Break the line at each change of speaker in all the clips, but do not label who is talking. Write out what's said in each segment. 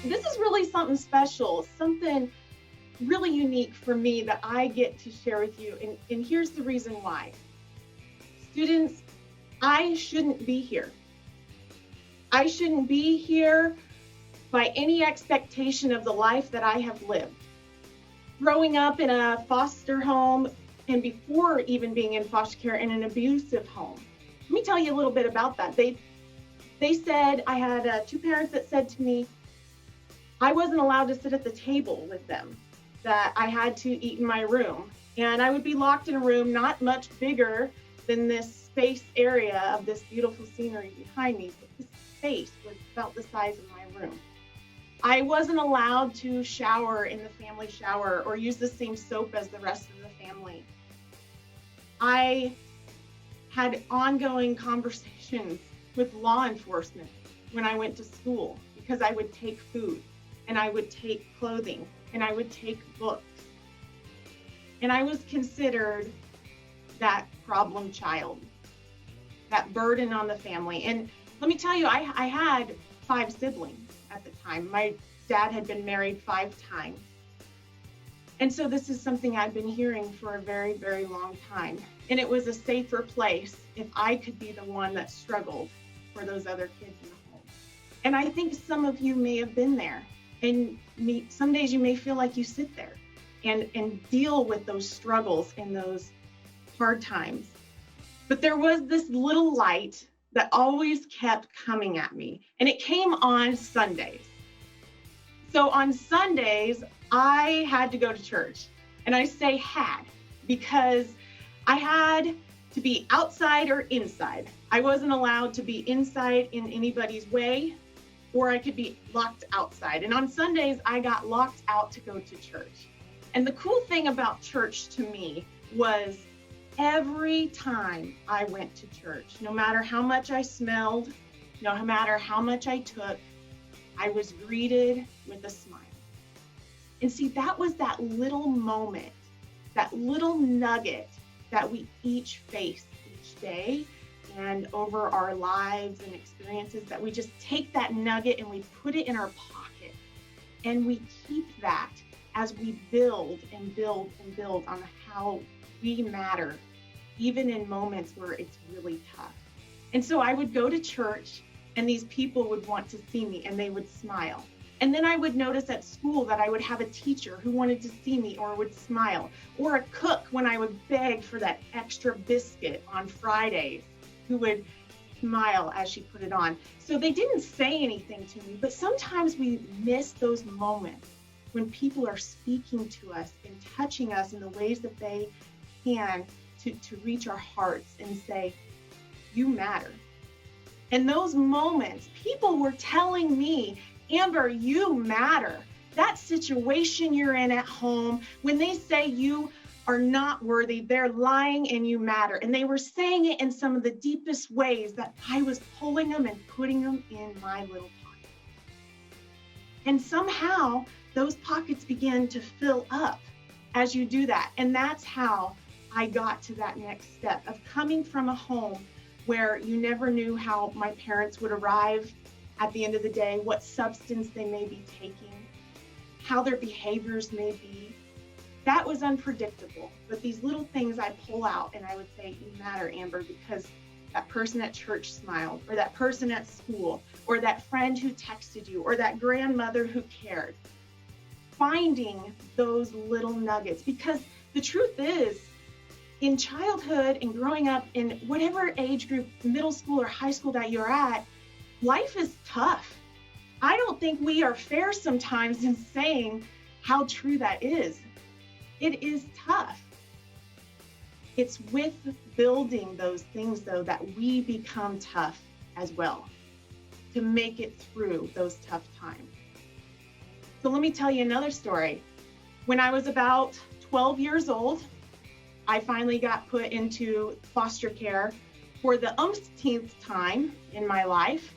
this is really something special, something really unique for me that I get to share with you. And here's the reason why. Students, I shouldn't be here. I shouldn't be here by any expectation of the life that I have lived. Growing up in a foster home, and before even being in foster care, in an abusive home. Let me tell you a little bit about that. They said, I had two parents that said to me, I wasn't allowed to sit at the table with them, that I had to eat in my room. And I would be locked in a room not much bigger than this space area of this beautiful scenery behind me. But this space was about the size of my room. I wasn't allowed to shower in the family shower or use the same soap as the rest of the family. I had ongoing conversations with law enforcement when I went to school because I would take food and I would take clothing and I would take books. And I was considered that problem child, that burden on the family. And let me tell you, I had 5 siblings at the time. My dad had been married 5 times. And so this is something I've been hearing for a very, very long time. And it was a safer place if I could be the one that struggled for those other kids in the home. And I think some of you may have been there. And some days you may feel like you sit there and deal with those struggles and those hard times. But there was this little light that always kept coming at me. And it came on Sundays. So on Sundays, I had to go to church. And I say had because I had to be outside or inside. I wasn't allowed to be inside in anybody's way, or I could be locked outside. And on Sundays, I got locked out to go to church. And the cool thing about church to me was every time I went to church, no matter how much I smelled, no matter how much I took, I was greeted with a smile. And see, that was that little moment, that little nugget that we each face each day and over our lives and experiences, that we just take that nugget and we put it in our pocket. And we keep that as we build and build and build on how we matter, even in moments where it's really tough. And so I would go to church and these people would want to see me and they would smile. And then I would notice at school that I would have a teacher who wanted to see me or would smile, or a cook when I would beg for that extra biscuit on Fridays who would smile as she put it on. So they didn't say anything to me, but sometimes we miss those moments when people are speaking to us and touching us in the ways that they can to reach our hearts and say, you matter. In those moments, people were telling me, Amber, you matter. That situation you're in at home, when they say you are not worthy, they're lying and you matter. And they were saying it in some of the deepest ways that I was pulling them and putting them in my little pocket. And somehow those pockets began to fill up as you do that. And that's how I got to that next step of coming from a home where you never knew how my parents would arrive at the end of the day, what substance they may be taking, how their behaviors may be. That was unpredictable. But these little things I pull out and I would say, you matter, Amber, because that person at church smiled, or that person at school, or that friend who texted you, or that grandmother who cared. Finding those little nuggets, because the truth is, in childhood and growing up in whatever age group, middle school or high school that you're at, life is tough. I don't think we are fair sometimes in saying how true that is. It is tough. It's with building those things, though, that we become tough as well to make it through those tough times. So let me tell you another story. When I was about 12 years old, I finally got put into foster care for the umpteenth time in my life.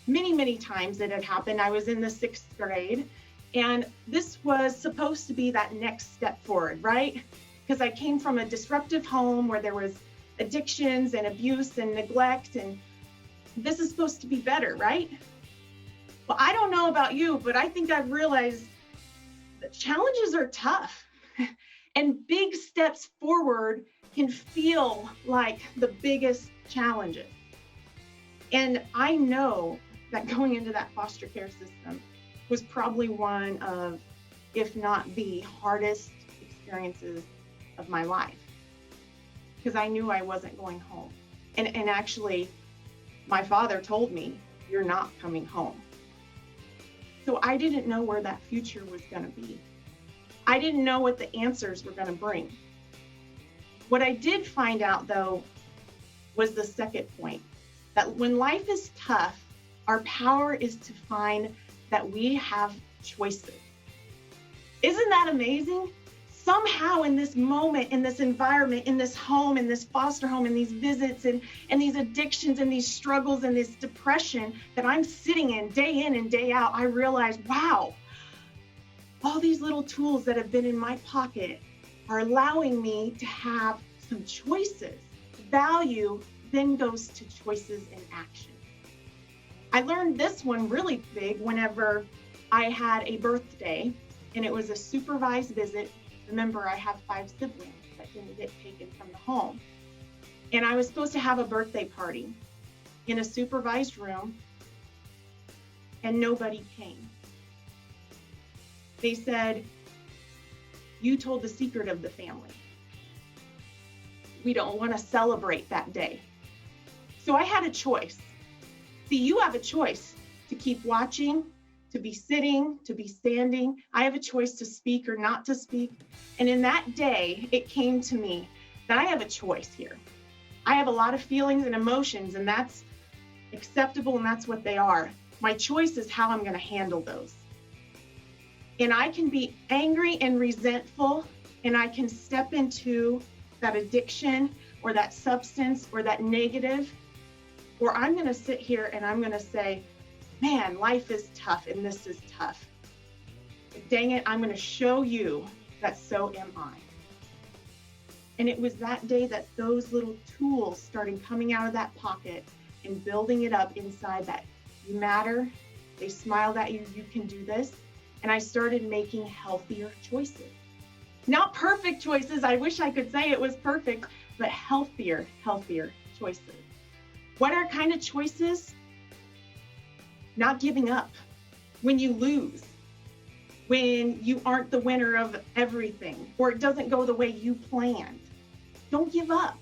Many, many times it had happened. I was in the 6th grade, and this was supposed to be that next step forward, right? Because I came from a disruptive home where there was addictions and abuse and neglect, and this is supposed to be better, right? Well, I don't know about you, but I think I've realized that challenges are tough and big steps forward can feel like the biggest challenges. And I know that going into that foster care system was probably one of, if not the hardest experiences of my life, because I knew I wasn't going home. And actually, my father told me, "You're not coming home." So I didn't know where that future was going to be. I didn't know what the answers were going to bring. What I did find out, though, was the second point, that when life is tough, our power is to find that we have choices. Isn't that amazing? Somehow in this moment, in this environment, in this home, in this foster home, in these visits and these addictions and these struggles and this depression that I'm sitting in and day out, I realized, wow, all these little tools that have been in my pocket are allowing me to have some choices. Value then goes to choices and action. I learned this one really big whenever I had a birthday, and it was a supervised visit. Remember, I have 5 siblings that didn't get taken from the home. And I was supposed to have a birthday party in a supervised room, and nobody came. They said, "You told the secret of the family. We don't want to celebrate that day." So I had a choice. See, you have a choice to keep watching, to be sitting, to be standing. I have a choice to speak or not to speak. And in that day, it came to me that I have a choice here. I have a lot of feelings and emotions, and that's acceptable, and that's what they are. My choice is how I'm going to handle those. And I can be angry and resentful, and I can step into that addiction or that substance or that negative, or I'm going to sit here and I'm going to say, man, life is tough and this is tough. But dang it, I'm going to show you that so am I. And it was that day that those little tools started coming out of that pocket and building it up inside that you matter. They smiled at you, you can do this. And I started making healthier choices. Not perfect choices. I wish I could say it was perfect, but healthier choices. What are kind of choices? Not giving up when you lose, when you aren't the winner of everything, or it doesn't go the way you planned. Don't give up.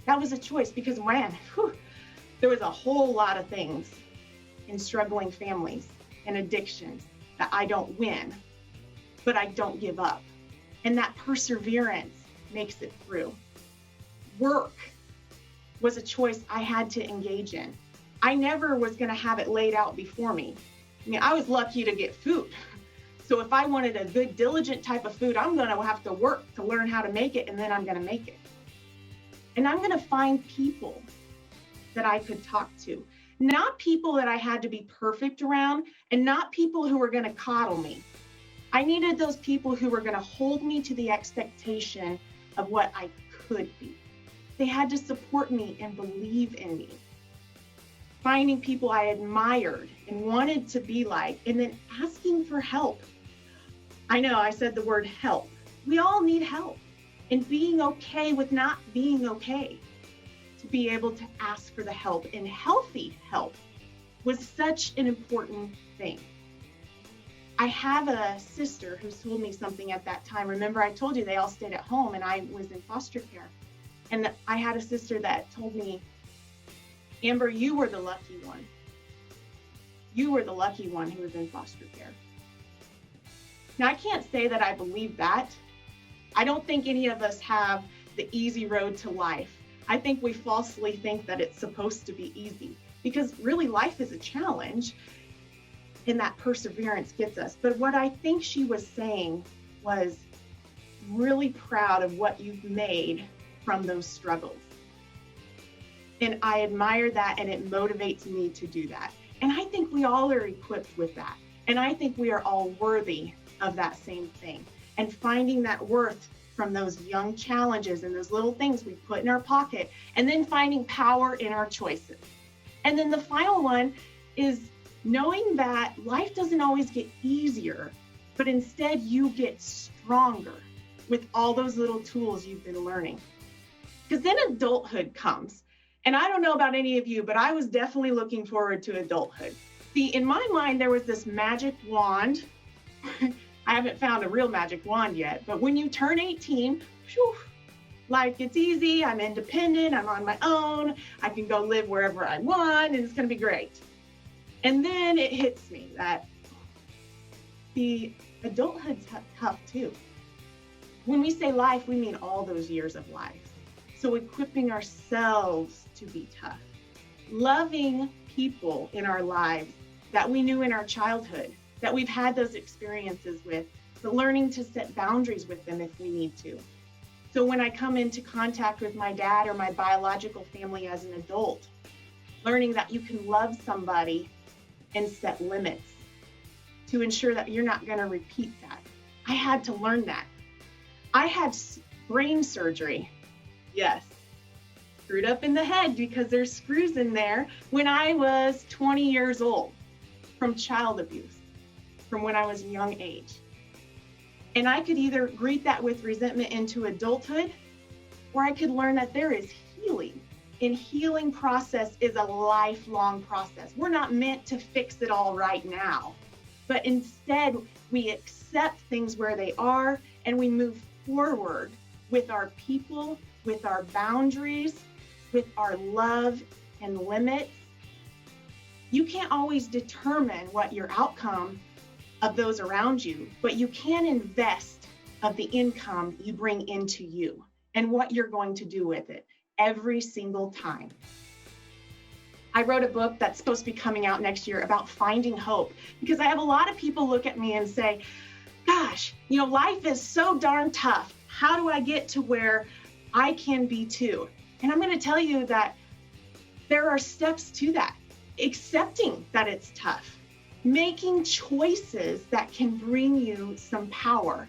That was a choice because, man, there was a whole lot of things in struggling families and addictions that I don't win, but I don't give up. And that perseverance makes it through. Work was a choice I had to engage in. I never was going to have it laid out before me. I mean, I was lucky to get food. So if I wanted a good, diligent type of food, I'm going to have to work to learn how to make it, and then I'm going to make it. And I'm going to find people that I could talk to. Not people that I had to be perfect around, and not people who were going to coddle me. I needed those people who were going to hold me to the expectation of what I could be. They had to support me and believe in me. Finding people I admired and wanted to be like, and then asking for help. I know I said the word help. We all need help. And being okay with not being okay. To be able to ask for the help, and healthy help was such an important thing. I have a sister who told me something at that time. Remember, I told you they all stayed at home and I was in foster care. And I had a sister that told me, Amber, you were the lucky one. You were the lucky one who was in foster care. Now, I can't say that I believe that. I don't think any of us have the easy road to life. I think we falsely think that it's supposed to be easy, because really life is a challenge, and that perseverance gets us. But what I think she was saying was, I'm really proud of what you've made from those struggles. And I admire that, and it motivates me to do that. And I think we all are equipped with that. And I think we are all worthy of that same thing. And finding that worth from those young challenges and those little things we put in our pocket, and then finding power in our choices. And then the final one is knowing that life doesn't always get easier, but instead you get stronger with all those little tools you've been learning. Because then adulthood comes. And I don't know about any of you, but I was definitely looking forward to adulthood. See, in my mind, there was this magic wand. I haven't found a real magic wand yet, but when you turn 18, whew, life gets easy. I'm independent. I'm on my own. I can go live wherever I want, and it's going to be great. And then it hits me that the adulthood's tough too. When we say life, we mean all those years of life. So equipping ourselves to be tough, loving people in our lives that we knew in our childhood, that we've had those experiences with, but learning to set boundaries with them if we need to. So when I come into contact with my dad or my biological family as an adult, learning that you can love somebody and set limits to ensure that you're not going to repeat that. I had to learn that. I had brain surgery. Yes, screwed up in the head because there's screws in there when I was 20 years old from child abuse, from when I was a young age. And I could either greet that with resentment into adulthood, or I could learn that there is healing. And healing process is a lifelong process. We're not meant to fix it all right now, but instead we accept things where they are and we move forward with our people, with our boundaries, with our love and limits. You can't always determine what your outcome of those around you, but you can invest of the income you bring into you and what you're going to do with it every single time. I wrote a book that's supposed to be coming out next year about finding hope, because I have a lot of people look at me and say, gosh, life is so darn tough. How do I get to where I can be too? And I'm going to tell you that there are steps to that. Accepting that it's tough, making choices that can bring you some power,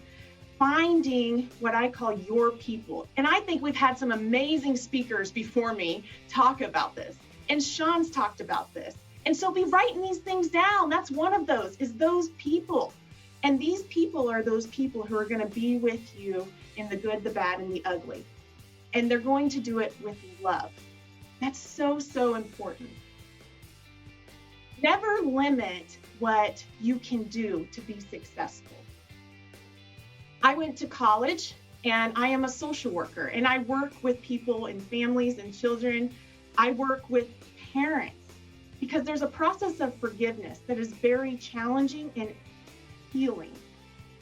finding what I call your people. And I think we've had some amazing speakers before me talk about this. And Sean's talked about this. And so be writing these things down. That's one of those, is those people. And these people are those people who are going to be with you in the good, the bad, and the ugly. And they're going to do it with love. That's so, so important. Never limit what you can do to be successful. I went to college and I am a social worker, and I work with people and families and children. I work with parents because there's a process of forgiveness that is very challenging and healing.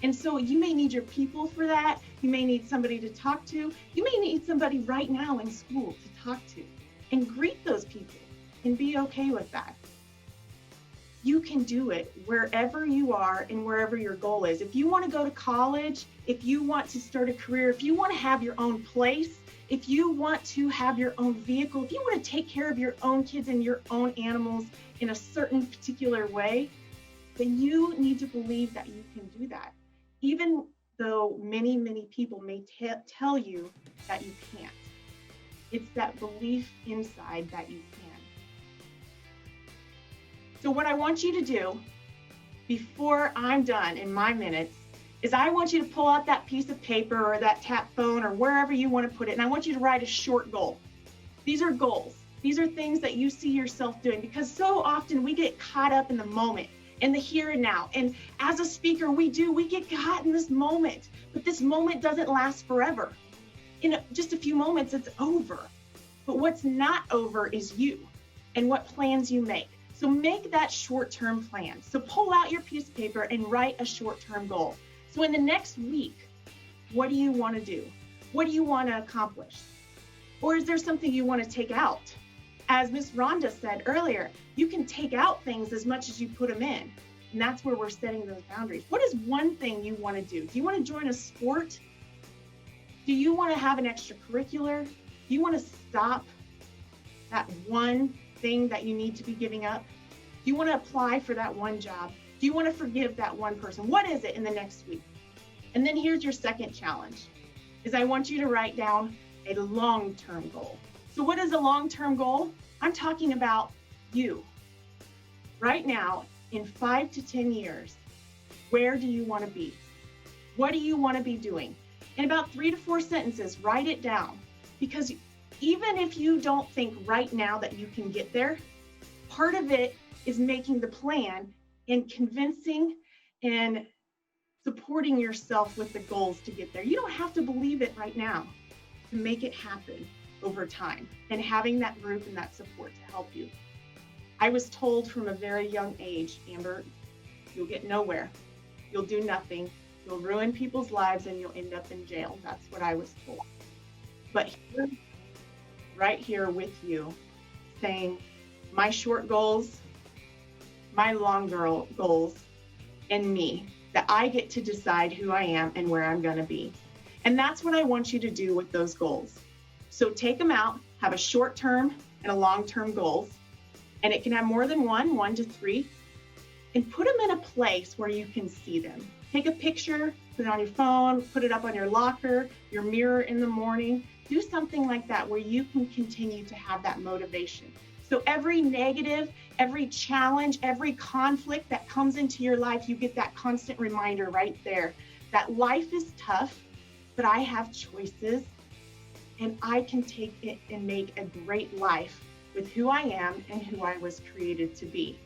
And so you may need your people for that. You may need somebody to talk to. You may need somebody right now in school to talk to, and greet those people and be okay with that. You can do it wherever you are and wherever your goal is. If you want to go to college, if you want to start a career, if you want to have your own place, if you want to have your own vehicle, if you want to take care of your own kids and your own animals in a certain particular way, then you need to believe that you can do that. Even though many, many people may tell you that you can't. It's that belief inside that you can. So what I want you to do before I'm done in my minutes is I want you to pull out that piece of paper or that tap phone or wherever you want to put it, and I want you to write a short goal. These are goals. These are things that you see yourself doing, because so often we get caught up in the moment, in the here and now. And as a speaker, we get caught in this moment, but this moment doesn't last forever. In just a few moments, it's over. But what's not over is you and what plans you make. So make that short-term plan. So pull out your piece of paper and write a short-term goal. So in the next week, what do you want to do? What do you want to accomplish? Or is there something you want to take out? As Miss Rhonda said earlier, you can take out things as much as you put them in. And that's where we're setting those boundaries. What is one thing you want to do? Do you want to join a sport? Do you want to have an extracurricular? Do you want to stop that one thing that you need to be giving up? Do you want to apply for that one job? Do you want to forgive that one person? What is it in the next week? And then here's your second challenge, is I want you to write down a long-term goal. So what is a long-term goal? I'm talking about you. right now, in 5 to 10 years, where do you want to be? What do you want to be doing? In about 3 to 4 sentences, write it down. Because even if you don't think right now that you can get there, part of it is making the plan and convincing and supporting yourself with the goals to get there. You don't have to believe it right now to make it happen over time, and having that group and that support to help you. I was told from a very young age, Amber, you'll get nowhere. You'll do nothing. You'll ruin people's lives and you'll end up in jail. That's what I was told. But here, right here with you, saying my short goals, my long goals, and me, that I get to decide who I am and where I'm going to be. And that's what I want you to do with those goals. So take them out, have a short-term and a long-term goals, and it can have more than one to 3, and put them in a place where you can see them. Take a picture, put it on your phone, put it up on your locker, your mirror in the morning. Do something like that where you can continue to have that motivation. So every negative, every challenge, every conflict that comes into your life, you get that constant reminder right there that life is tough, but I have choices, and I can take it and make a great life with who I am and who I was created to be.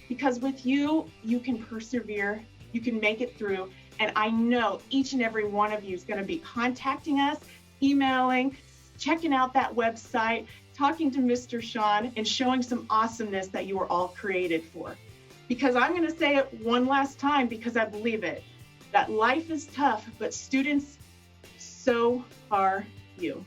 Because with you, you can persevere, you can make it through, and I know each and every one of you is going to be contacting us, emailing, checking out that website, talking to Mr. Sean, and showing some awesomeness that you were all created for. Because I'm going to say it one last time because I believe it, that life is tough, but students, so are you.